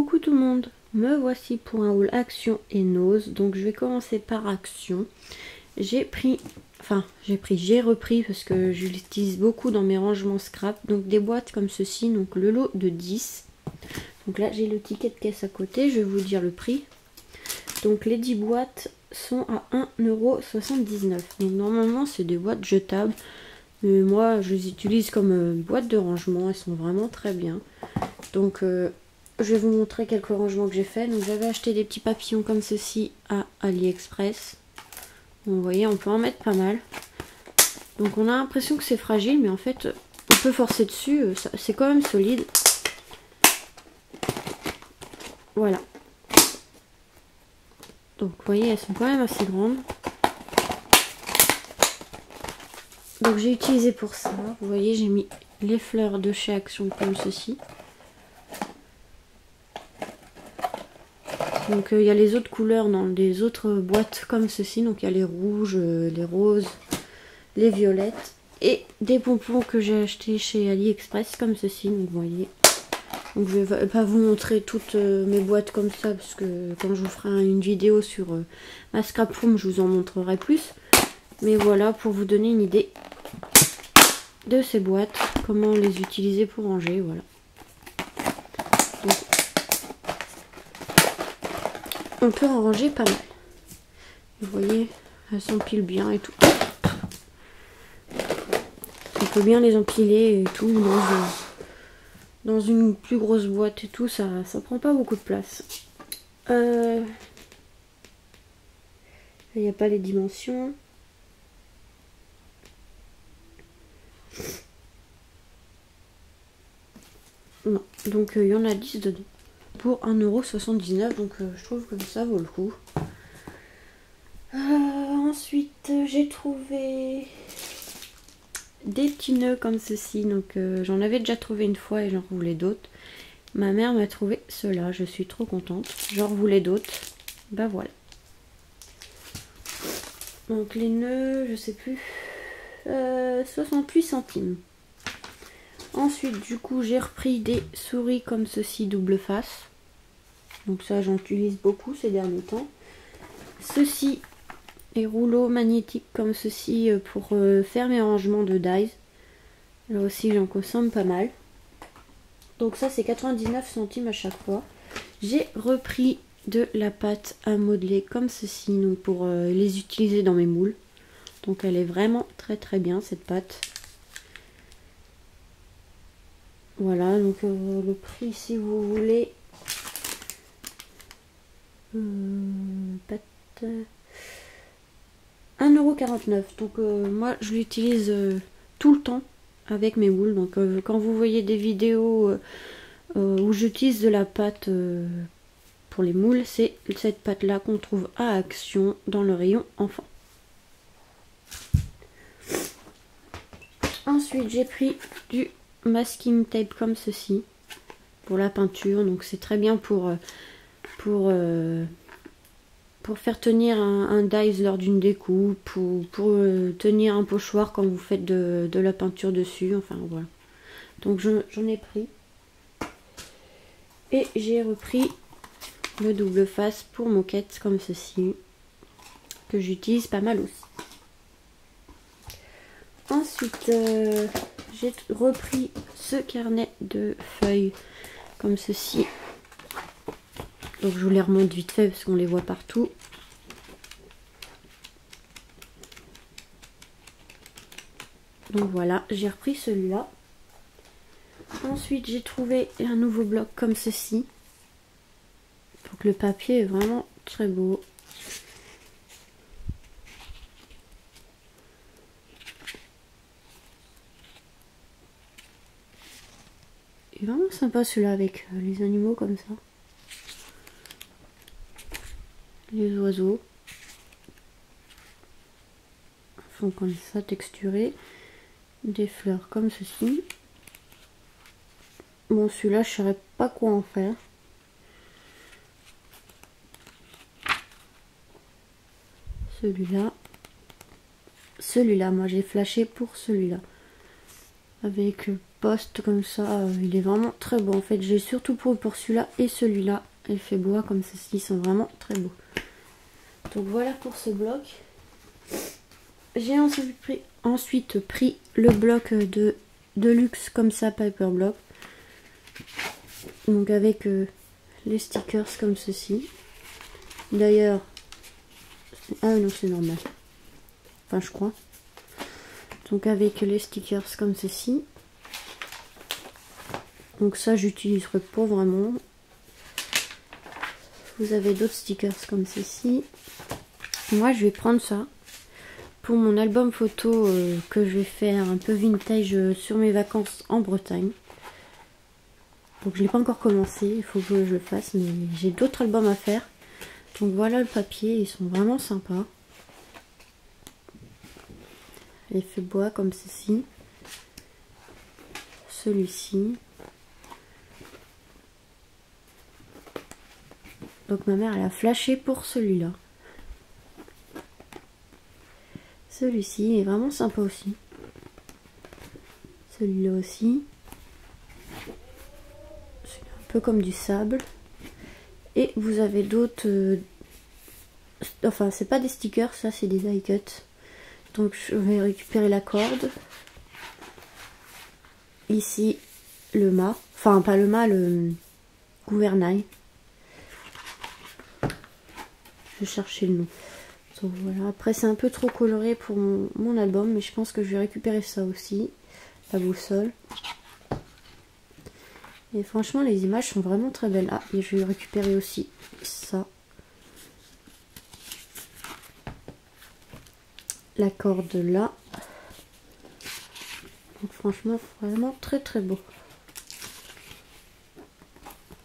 Coucou tout le monde, me voici pour un haul Action et Nose. Donc je vais commencer par Action. J'ai repris parce que je l'utilise beaucoup dans mes rangements scrap. Donc des boîtes comme ceci, donc le lot de 10. Donc là j'ai le ticket de caisse à côté, je vais vous dire le prix. Donc les 10 boîtes sont à 1,79 €. Donc normalement c'est des boîtes jetables. Mais moi je les utilise comme boîtes de rangement, elles sont vraiment très bien. Donc je vais vous montrer quelques rangements que j'ai fait. Donc j'avais acheté des petits papillons comme ceci à AliExpress. Vous voyez, on peut en mettre pas mal. Donc on a l'impression que c'est fragile, mais en fait on peut forcer dessus, c'est quand même solide. Voilà. Donc vous voyez, elles sont quand même assez grandes. Donc j'ai utilisé pour ça, vous voyez, j'ai mis les fleurs de chez Action comme ceci. Donc il y a les autres couleurs dans des autres boîtes comme ceci. Donc il y a les rouges, les roses, les violettes. Et des pompons que j'ai achetés chez AliExpress comme ceci. Donc vous voyez. Donc je vais pas vous montrer toutes mes boîtes comme ça. Parce que quand je vous ferai une vidéo sur ma scrap room, je vous en montrerai plus. Mais voilà, pour vous donner une idée de ces boîtes. Comment les utiliser pour ranger. Voilà. Donc, on peut en ranger pas mal. Vous voyez, elles s'empilent bien et tout. On peut bien les empiler et tout dans une plus grosse boîte et tout, ça prend pas beaucoup de place. Il n'y a pas les dimensions. Non, donc il y en a 10 dedans. Pour 1,79 €, donc je trouve que ça vaut le coup. Ensuite, j'ai trouvé des petits nœuds comme ceci. Donc j'en avais déjà trouvé une fois et j'en voulais d'autres. Ma mère m'a trouvé ceux-là, je suis trop contente. J'en voulais d'autres. Bah voilà. Donc les nœuds, je sais plus, 68 centimes. Ensuite, du coup, j'ai repris des souris comme ceci, double face. Donc ça, j'en utilise beaucoup ces derniers temps. Ceci est rouleau magnétique comme ceci pour faire mes rangements de dies. Là aussi, j'en consomme pas mal. Donc ça, c'est 99 centimes à chaque fois. J'ai repris de la pâte à modeler comme ceci, donc pour les utiliser dans mes moules. Donc elle est vraiment très très bien cette pâte. Voilà, donc le prix si vous voulez. Pâte 1,49 €. Donc moi je l'utilise tout le temps avec mes moules. Donc quand vous voyez des vidéos où j'utilise de la pâte pour les moules, c'est cette pâte là qu'on trouve à Action dans le rayon enfant. Ensuite j'ai pris du masking tape comme ceci pour la peinture. Donc c'est très bien pour faire tenir un dies lors d'une découpe, pour tenir un pochoir quand vous faites de la peinture dessus. Enfin voilà. Donc j'en ai pris. Et j'ai repris le double face pour moquette comme ceci, que j'utilise pas mal aussi. Ensuite, j'ai repris ce carnet de feuilles comme ceci. Donc je vous les remonte vite fait parce qu'on les voit partout. Donc voilà, j'ai repris celui-là. Ensuite, j'ai trouvé un nouveau bloc comme ceci. Donc le papier est vraiment très beau. Il est vraiment sympa celui-là avec les animaux comme ça. Les oiseaux. Font comme ça, texturés. Des fleurs comme ceci. Bon, celui-là, je ne saurais pas quoi en faire. Celui-là. Celui-là, moi j'ai flashé pour celui-là. Avec poste comme ça, il est vraiment très beau. En fait, j'ai surtout pour celui-là et celui-là. Effet bois comme ceci sont vraiment très beaux. Donc voilà pour ce bloc. J'ai ensuite pris le bloc de luxe comme ça, Paper Block. Donc avec les stickers comme ceci. D'ailleurs, ah non c'est normal. Enfin je crois. Donc avec les stickers comme ceci. Donc ça j'utiliserai pas vraiment. Vous avez d'autres stickers comme ceci. Moi je vais prendre ça pour mon album photo que je vais faire un peu vintage sur mes vacances en Bretagne. Donc je l'ai pas encore commencé, il faut que je le fasse, mais j'ai d'autres albums à faire. Donc voilà le papier, ils sont vraiment sympas. Effet bois comme ceci. Celui-ci. Donc ma mère elle a flashé pour celui-là. Celui-ci est vraiment sympa aussi. Celui-là aussi. C'est un peu comme du sable. Et vous avez d'autres... enfin c'est pas des stickers, ça c'est des die cuts. Donc je vais récupérer la corde. Ici le mât. Enfin pas le mât, le gouvernail. Je cherchais le nom. Donc voilà, après c'est un peu trop coloré pour mon album, mais je pense que je vais récupérer ça aussi, la boussole. Et franchement les images sont vraiment très belles. Ah, et je vais récupérer aussi ça. La corde là. Donc franchement vraiment très très beau.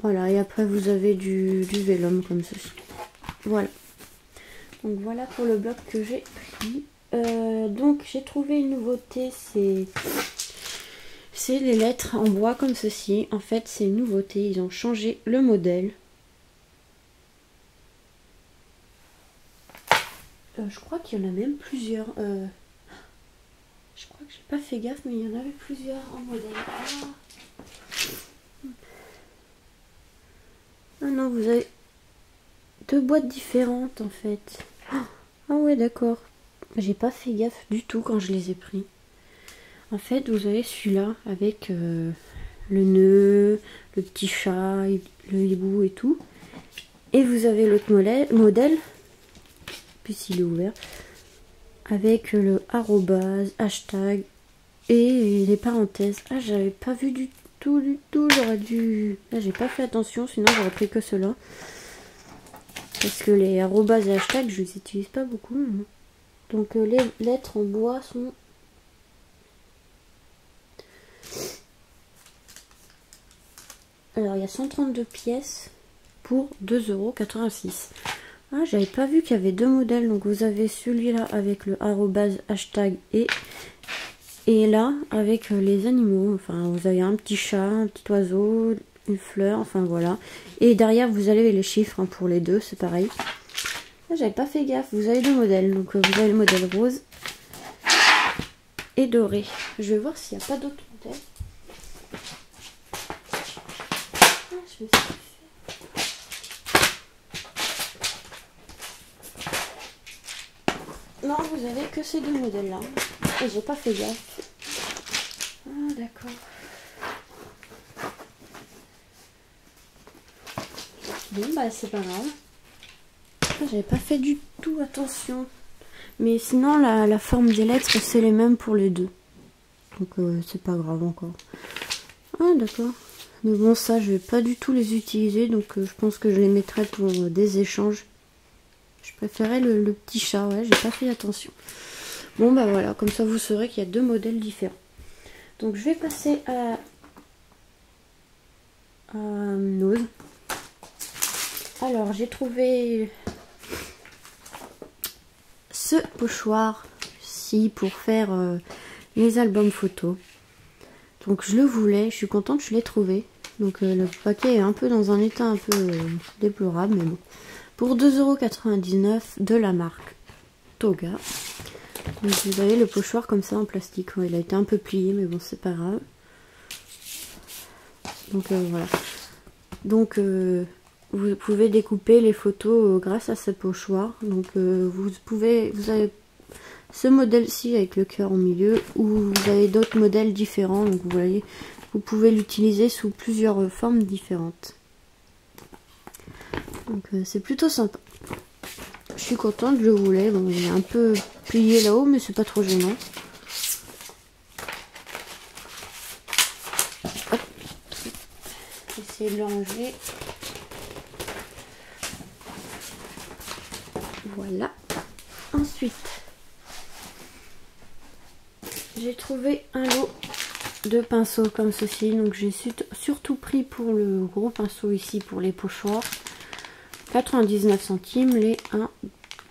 Voilà, et après vous avez du vélum comme ceci. Voilà. Donc voilà pour le bloc que j'ai pris. Donc j'ai trouvé une nouveauté, c'est les lettres en bois comme ceci. En fait c'est une nouveauté, ils ont changé le modèle. Je crois qu'il y en a même plusieurs. Je crois que j'ai pas fait gaffe, mais il y en avait plusieurs en modèle. Ah non, vous avez deux boîtes différentes en fait. Ah ouais d'accord. J'ai pas fait gaffe du tout quand je les ai pris. En fait vous avez celui-là avec le nœud, le petit chat, le hibou et tout. Et vous avez l'autre modèle, puis s'il est ouvert, avec le arrobase, hashtag et les parenthèses. Ah j'avais pas vu du tout, j'aurais dû... Là j'ai pas fait attention, sinon j'aurais pris que cela. Parce que les arrobas et hashtags, je les utilise pas beaucoup. Donc les lettres en bois sont... Alors il y a 132 pièces pour 2,86 €. Ah, j'avais pas vu qu'il y avait deux modèles. Donc vous avez celui-là avec le arrobase, hashtag et là avec les animaux. Enfin vous avez un petit chat, un petit oiseau, une fleur, enfin voilà. Et derrière vous avez les chiffres pour les deux, c'est pareil. J'avais pas fait gaffe, vous avez deux modèles. Donc vous avez le modèle rose et doré. Je vais voir s'il n'y a pas d'autres modèles. Ah, je me suis fait... Non, vous avez que ces deux modèles là. Et j'ai pas fait gaffe. Ah d'accord. Bon bah c'est pas grave. J'avais pas fait du tout attention. Mais sinon la forme des lettres c'est les mêmes pour les deux. Donc c'est pas grave encore. Ah d'accord. Mais bon ça je vais pas du tout les utiliser. Donc je pense que je les mettrai pour des échanges. Je préférais le petit chat. Ouais, j'ai pas fait attention. Bon bah voilà. Comme ça vous saurez qu'il y a deux modèles différents. Donc je vais passer à Nose. Alors j'ai trouvé ce pochoir-ci pour faire les albums photos. Donc je le voulais, je suis contente, je l'ai trouvé. Donc le paquet est un peu dans un état un peu déplorable, mais bon. Pour 2,99 € de la marque Toga. Donc vous avez le pochoir comme ça en plastique. Ouais, il a été un peu plié, mais bon c'est pas grave. Donc voilà. Donc vous pouvez découper les photos grâce à ce pochoir. Donc vous avez ce modèle-ci avec le cœur au milieu, ou vous avez d'autres modèles différents. Donc vous voyez, vous pouvez l'utiliser sous plusieurs formes différentes. Donc c'est plutôt sympa. Je suis contente, je voulais. Bon, il est un peu plié là-haut, mais c'est pas trop gênant. Hop. Essayer de le ranger. Voilà. Ensuite, j'ai trouvé un lot de pinceaux comme ceci. Donc j'ai surtout pris pour le gros pinceau ici pour les pochoirs. 99 centimes les 1,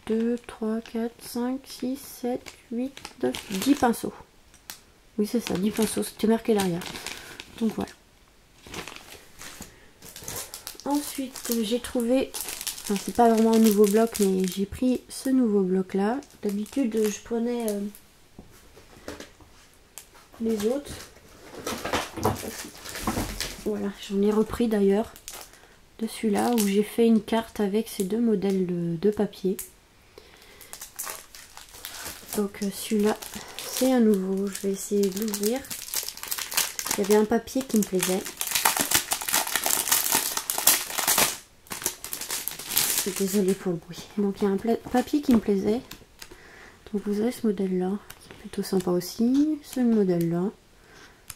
2, 3, 4, 5, 6, 7, 8, 9, 10 pinceaux. Oui c'est ça, 10 pinceaux, c'était marqué derrière. Donc voilà. Ensuite j'ai trouvé, enfin c'est pas vraiment un nouveau bloc, mais j'ai pris ce nouveau bloc là. D'habitude je prenais les autres. Voilà, j'en ai repris d'ailleurs de celui-là où j'ai fait une carte avec ces deux modèles de papier. Donc celui-là c'est un nouveau, je vais essayer de l'ouvrir. Il y avait un papier qui me plaisait. Je suis désolée pour le bruit. Donc il y a un papier qui me plaisait. Donc vous avez ce modèle là, qui est plutôt sympa aussi. Ce modèle là,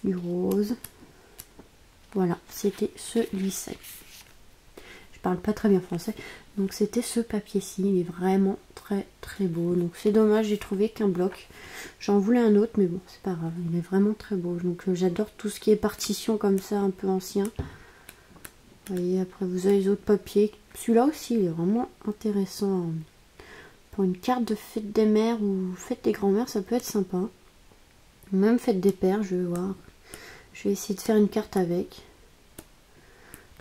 du rose. Voilà, c'était celui-ci. Je parle pas très bien français. Donc c'était ce papier-ci. Il est vraiment très très beau. Donc c'est dommage, j'ai trouvé qu'un bloc. J'en voulais un autre, mais bon, c'est pas grave. Il est vraiment très beau. Donc j'adore tout ce qui est partition comme ça, un peu ancien. Vous voyez, après vous avez les autres papiers. Celui-là aussi, il est vraiment intéressant. Pour une carte de fête des mères ou fête des grands-mères, ça peut être sympa. Même fête des pères, je vais voir. Je vais essayer de faire une carte avec.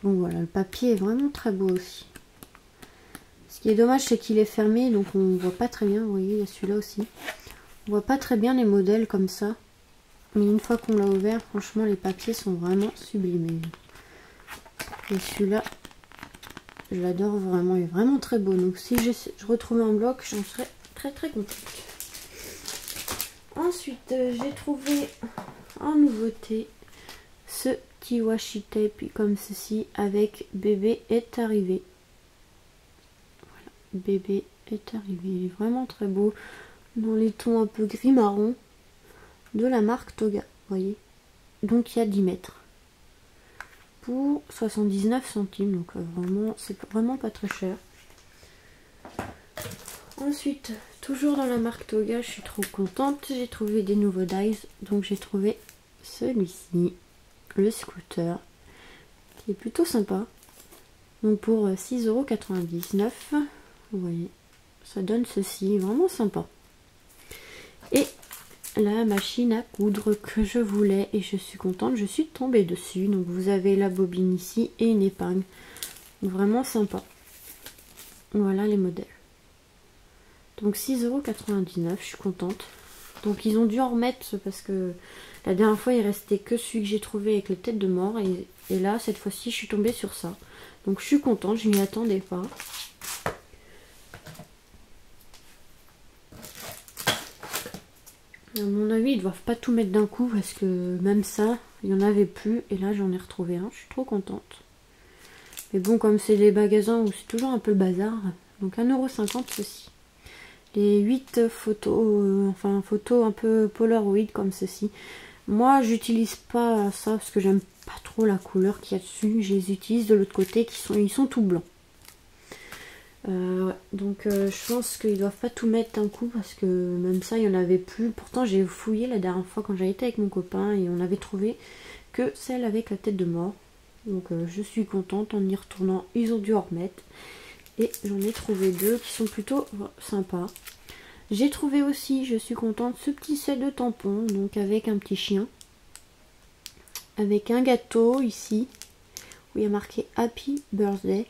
Donc voilà, le papier est vraiment très beau aussi. Ce qui est dommage, c'est qu'il est fermé, donc on ne voit pas très bien. Vous voyez, il y a celui-là aussi. On voit pas très bien les modèles comme ça. Mais une fois qu'on l'a ouvert, franchement, les papiers sont vraiment sublimés. Et celui-là, je l'adore vraiment. Il est vraiment très beau. Donc si je retrouvais un bloc, j'en serais très très contente. Ensuite, j'ai trouvé en nouveauté ce petit washi tape comme ceci avec Bébé est arrivé. Voilà, Bébé est arrivé. Il est vraiment très beau dans les tons un peu gris marron de la marque Toga. Vous voyez, donc il y a 10 mètres pour 79 centimes. Donc vraiment, c'est vraiment pas très cher. Ensuite, toujours dans la marque Toga, je suis trop contente. J'ai trouvé des nouveaux dies. Donc j'ai trouvé celui-ci, le scooter, qui est plutôt sympa. Donc pour 6,99 €, vous voyez, ça donne ceci, vraiment sympa. Et la machine à coudre que je voulais et je suis contente, je suis tombée dessus. Donc vous avez la bobine ici et une épingle. Vraiment sympa. Voilà les modèles. Donc 6,99 €, je suis contente. Donc ils ont dû en remettre parce que la dernière fois il restait que celui que j'ai trouvé avec les têtes de mort. Et là cette fois-ci je suis tombée sur ça. Donc je suis contente, je m'y attendais pas. À mon avis ils doivent pas tout mettre d'un coup parce que même ça, il n'y en avait plus. Et là j'en ai retrouvé un, je suis trop contente. Mais bon, comme c'est les magasins où c'est toujours un peu le bazar. Donc 1,50 € ceci. Les 8 photos, enfin photos un peu Polaroid comme ceci. Moi j'utilise pas ça parce que j'aime pas trop la couleur qu'il y a dessus. Je les utilise de l'autre côté, ils sont tout blancs. Ouais. Donc je pense qu'ils doivent pas tout mettre d'un coup parce que même ça il y en avait plus. Pourtant j'ai fouillé la dernière fois quand j'avais été avec mon copain et on avait trouvé que celle avec la tête de mort. Donc je suis contente, en y retournant ils ont dû en remettre. Et j'en ai trouvé deux qui sont plutôt sympas. J'ai trouvé aussi, je suis contente, ce petit set de tampons, donc avec un petit chien. Avec un gâteau ici, où il y a marqué Happy Birthday.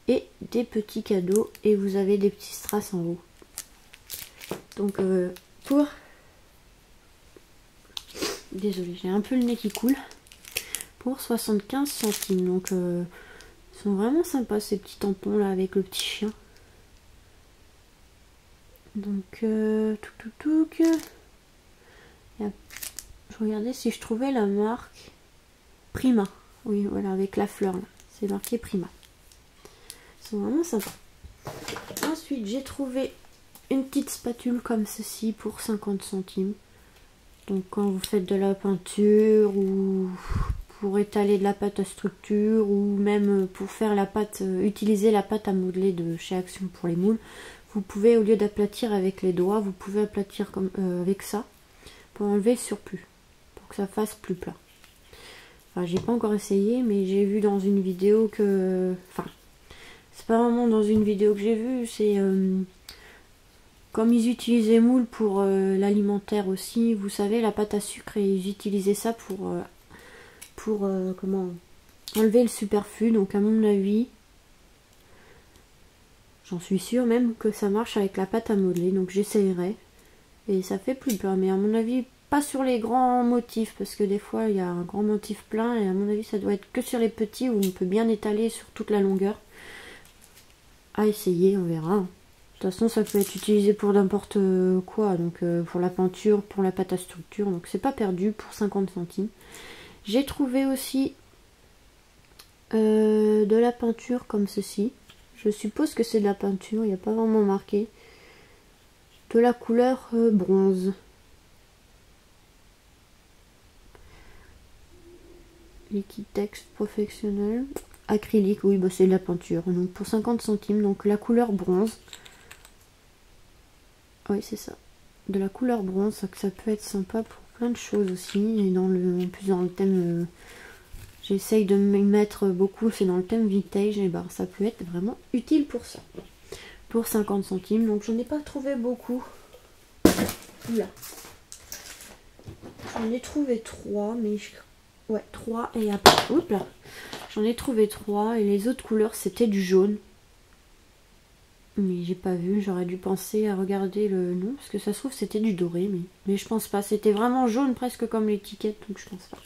Et des petits cadeaux, et vous avez des petits strass en haut. Donc Désolée, j'ai un peu le nez qui coule. pour 75 centimes. Donc ils sont vraiment sympas ces petits tampons là avec le petit chien. Donc je regardais si je trouvais la marque Prima. Oui voilà, avec la fleur là, c'est marqué Prima. Ils sont vraiment sympas. Ensuite j'ai trouvé une petite spatule comme ceci pour 50 centimes. Donc quand vous faites de la peinture ou pour étaler de la pâte à structure ou même pour faire la pâte, utiliser la pâte à modeler de chez Action pour les moules, vous pouvez, au lieu d'aplatir avec les doigts, vous pouvez aplatir comme avec ça pour enlever le surplus, pour que ça fasse plus plat. Enfin, j'ai pas encore essayé, mais j'ai vu dans une vidéo que, enfin, c'est pas vraiment dans une vidéo que j'ai vue, c'est comme ils utilisaient moule pour l'alimentaire aussi, vous savez, la pâte à sucre, et ils utilisaient ça pour comment enlever le superflu. Donc à mon avis, j'en suis sûre même que ça marche avec la pâte à modeler, donc j'essayerai. Et ça fait plus plat, mais à mon avis, pas sur les grands motifs, parce que des fois il y a un grand motif plein, et à mon avis ça doit être que sur les petits où on peut bien étaler sur toute la longueur. À essayer, on verra. De toute façon, ça peut être utilisé pour n'importe quoi, donc pour la peinture, pour la pâte à structure, donc c'est pas perdu pour 50 centimes. J'ai trouvé aussi de la peinture comme ceci. Je suppose que c'est de la peinture, il n'y a pas vraiment marqué. De la couleur bronze. Liquitex professionnel. Acrylique, oui, bah c'est de la peinture. Donc pour 50 centimes, donc la couleur bronze. Oui, c'est ça. De la couleur bronze, ça peut être sympa pour plein de choses aussi. Et en plus dans le thème, j'essaye de m'y mettre beaucoup, c'est dans le thème vintage, et bah ça peut être vraiment utile pour ça. Pour 50 centimes, donc j'en ai pas trouvé beaucoup. Oula. J'en ai trouvé 3, mais ouais, 3 et après. Oups là. J'en ai trouvé 3 et les autres couleurs c'était du jaune. Mais j'ai pas vu, j'aurais dû penser à regarder le nom, parce que ça se trouve c'était du doré, mais je pense pas. C'était vraiment jaune presque comme l'étiquette, donc je pense pas.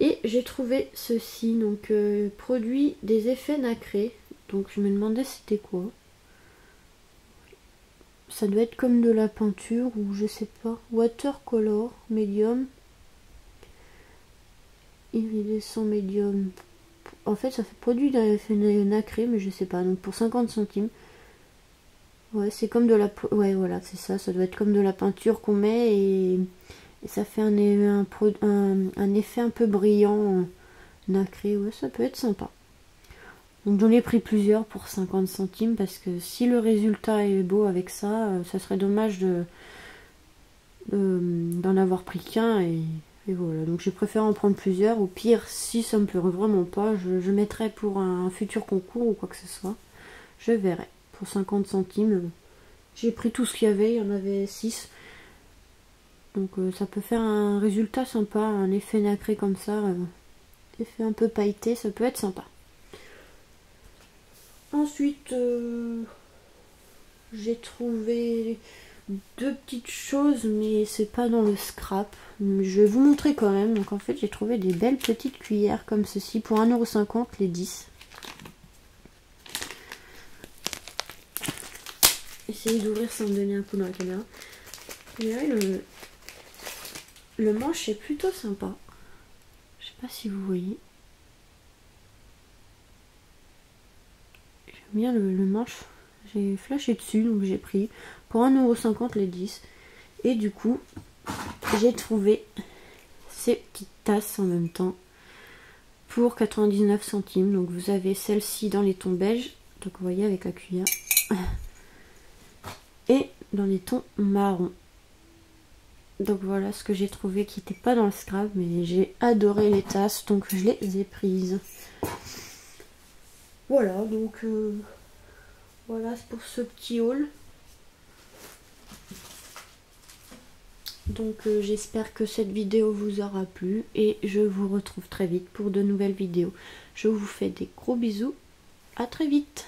Et j'ai trouvé ceci, donc produit des effets nacrés. Donc je me demandais c'était quoi. Ça doit être comme de la peinture ou je sais pas. Watercolor medium. Iridescent medium. En fait ça fait produit d'effet nacré, mais je sais pas. Donc pour 50 centimes. Ouais, c'est comme de la... Ouais, voilà, c'est ça. Ça doit être comme de la peinture qu'on met et ça fait un effet un peu brillant, nacré. Ouais, ça peut être sympa. Donc j'en ai pris plusieurs pour 50 centimes parce que si le résultat est beau avec ça, ça serait dommage d'en avoir pris qu'un et voilà. Donc j'ai préféré en prendre plusieurs. Au pire, si ça me plaît vraiment pas, je mettrai pour un futur concours ou quoi que ce soit. Je verrai. Pour 50 centimes, j'ai pris tout ce qu'il y avait, il y en avait 6. Donc ça peut faire un résultat sympa, un effet nacré comme ça, effet un peu pailleté, ça peut être sympa. Ensuite, j'ai trouvé 2 petites choses, mais c'est pas dans le scrap. Je vais vous montrer quand même. Donc en fait, j'ai trouvé des belles petites cuillères comme ceci pour 1,50 € les 10. Essayez d'ouvrir sans me donner un coup dans la caméra. Et là, le manche est plutôt sympa. Je sais pas si vous voyez. J'aime bien le manche. J'ai flashé dessus, donc j'ai pris pour 1,50 € les 10. Et du coup, j'ai trouvé ces petites tasses en même temps pour 99 centimes. Donc vous avez celle-ci dans les tons beige, donc vous voyez avec la cuillère, et dans les tons marron. Donc voilà ce que j'ai trouvé qui n'était pas dans le scrap, mais j'ai adoré les tasses, donc je les ai prises. Voilà, donc voilà pour ce petit haul. Donc j'espère que cette vidéo vous aura plu et je vous retrouve très vite pour de nouvelles vidéos. Je vous fais des gros bisous, à très vite.